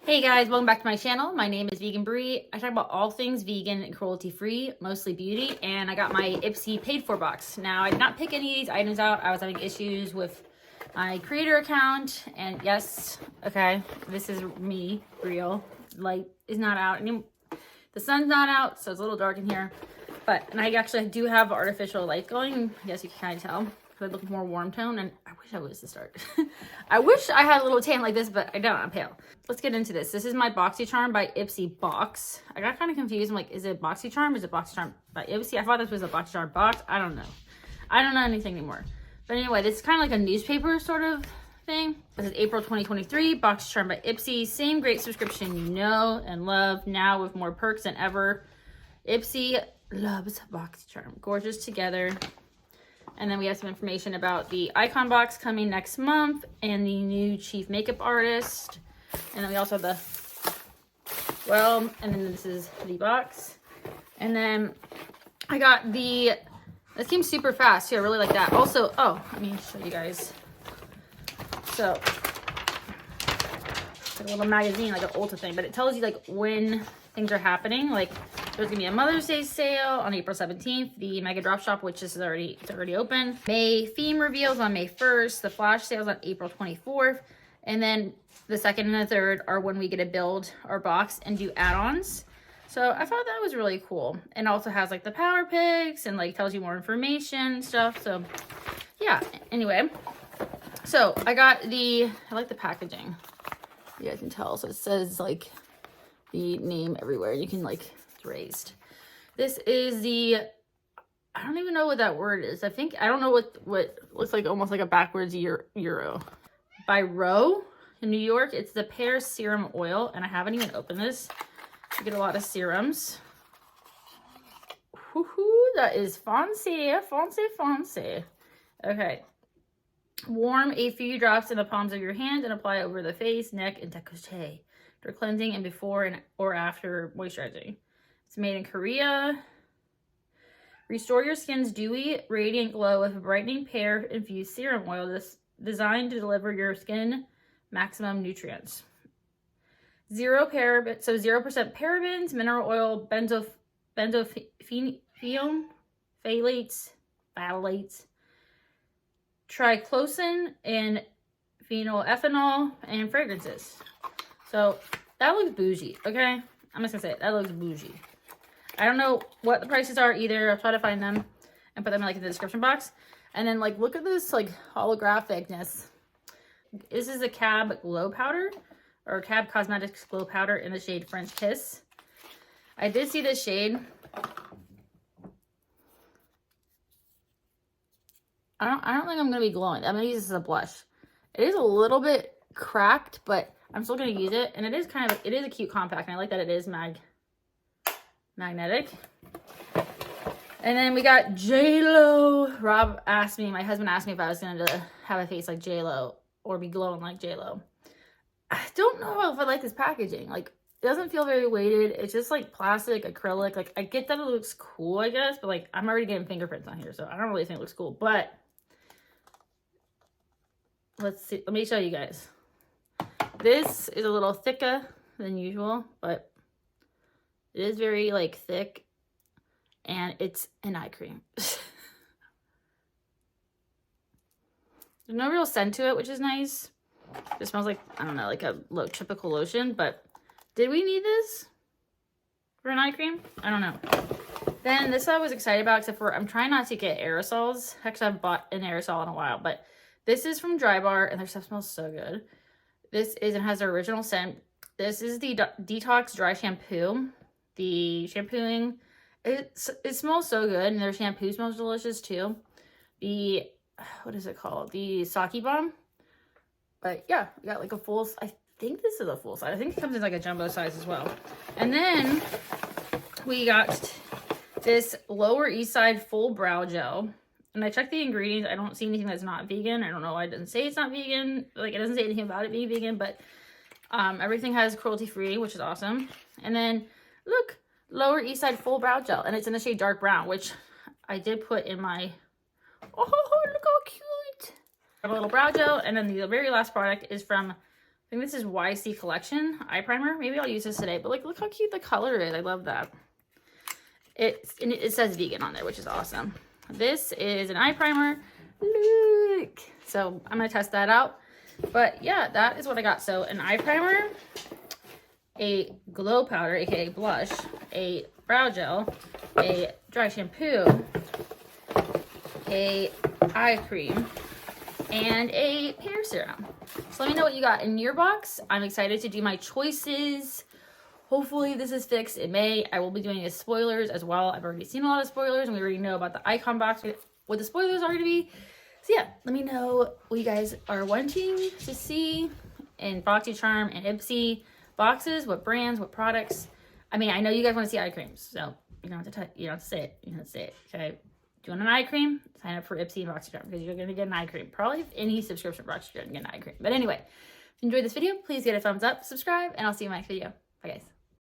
Hey guys, welcome back to my channel. My name is Vegan Brie. I talk about all things vegan and cruelty free, mostly beauty, and I got my Ipsy paid for box. Now, I did not pick any of these items out. I was having issues with my creator account, and yes, okay, this is me, real. Light is not out anymore. The sun's not out, so it's a little dark in here. And I actually do have artificial light going. I guess you can kind of tell. I look more warm tone, and I wish I was to start. I wish I had a little tan like this, but I don't. I'm pale. Let's get into this. This is my Boxycharm by Ipsy box. I got kind of confused. I'm like, is it Boxycharm? Is it Boxycharm by Ipsy? I thought this was a Boxycharm box. I don't know. I don't know anything anymore. But anyway, this is kind of like a newspaper sort of thing. This is April 2023. Boxycharm by Ipsy. Same great subscription you know and love, now with more perks than ever. Ipsy loves Boxycharm. Gorgeous together. And then we have some information about the icon box coming next month and the new chief makeup artist. And then we also have and then this is the box. And then I got this came super fast too. I really like that. Also, let me show you guys. So, it's like a little magazine, like an Ulta thing, but it tells you like when things are happening. Like, there's gonna be a Mother's Day sale on April 17th, the Mega Drop Shop, which is already open. May theme reveals on May 1st, the flash sales on April 24th, and then the second and the third are when we get to build our box and do add-ons. So I thought that was really cool. And also has like the power picks and like tells you more information and stuff. So yeah, anyway. So I like the packaging. You guys can tell. So it says like the name everywhere. You can like, it's raised. This is I don't even know what that word is. I don't know what looks like almost like a backwards euro. By Roe in New York. It's the pear serum oil, and I haven't even opened this. You get a lot of serums. Woohoo, that is fancy. Okay. Warm a few drops in the palms of your hand and apply over the face, neck, and décolleté for cleansing and before or after moisturizing. It's made in Korea. Restore your skin's dewy, radiant glow with a brightening pear-infused serum oil designed to deliver your skin maximum nutrients. 0% parabens, mineral oil, benzophenols, phthalates, triclosan, and phenylethanol, and fragrances. So that looks bougie, okay? I'm just gonna say it. That looks bougie. I don't know what the prices are either. I'll try to find them and put them in the description box. And then look at this holographicness. This is a Cab Glow Powder, or Cab Cosmetics Glow Powder in the shade French Kiss. I did see this shade. I don't think I'm gonna be glowing. I'm gonna use this as a blush. It is a little bit cracked, but I'm still gonna use it. And it is a cute compact, and I like that it is magnetic. And then we got J-Lo. My husband asked me if I was gonna have a face like J-Lo or be glowing like J-Lo. I don't know if I like this packaging. It doesn't feel very weighted. It's just plastic, acrylic. I get that it looks cool, I guess, but I'm already getting fingerprints on here, so I don't really think it looks cool. But let's see. Let me show you guys. This is a little thicker than usual, but it is very thick, and it's an eye cream. There's no real scent to it, which is nice. It smells like, I don't know, like a typical lotion, but did we need this for an eye cream? I don't know. Then this I was excited about, except for I'm trying not to get aerosols. Actually, I've bought an aerosol in a while, but this is from Dry Bar, and their stuff smells so good. It has their original scent. This is the Detox Dry Shampoo. The shampooing, it smells so good, and their shampoo smells delicious too. What is it called? The Sake Bomb. But yeah, we got a full, I think this is a full size. I think it comes in a jumbo size as well. And then we got this Lower East Side Full Brow Gel. And I checked the ingredients. I don't see anything that's not vegan. I don't know why it doesn't say it's not vegan. It doesn't say anything about it being vegan, but everything has cruelty-free, which is awesome. And then, look, Lower East Side Full Brow Gel. And it's in the shade Dark Brown, which I did put in my, oh, look how cute. A little brow gel. And then the very last product is from I think this is YC Collection eye primer. Maybe I'll use this today, but like, look how cute the color is. I love that. It says vegan on there, which is awesome. This is an eye primer. Look. So I'm gonna test that out. But yeah, that is what I got. So an eye primer, a glow powder, aka blush, a brow gel, a dry shampoo, a eye cream, and a hair serum. So let me know what you got in your box. I'm excited to do my choices. Hopefully this is fixed. It may. I will be doing a spoilers as well. I've already seen a lot of spoilers, and we already know about the icon box, what the spoilers are going to be. So yeah, let me know what you guys are wanting to see in Boxycharm and Ipsy boxes, what brands, what products. I mean, I know you guys want to see eye creams, so you don't have to say it. You don't have to say it. Okay. Do you want an eye cream? Sign up for Ipsy and Boxycharm because you're going to get an eye cream. Probably if any subscription box, you're going to get an eye cream. But anyway, if you enjoyed this video, please get a thumbs up, subscribe, and I'll see you in my next video. Bye, guys.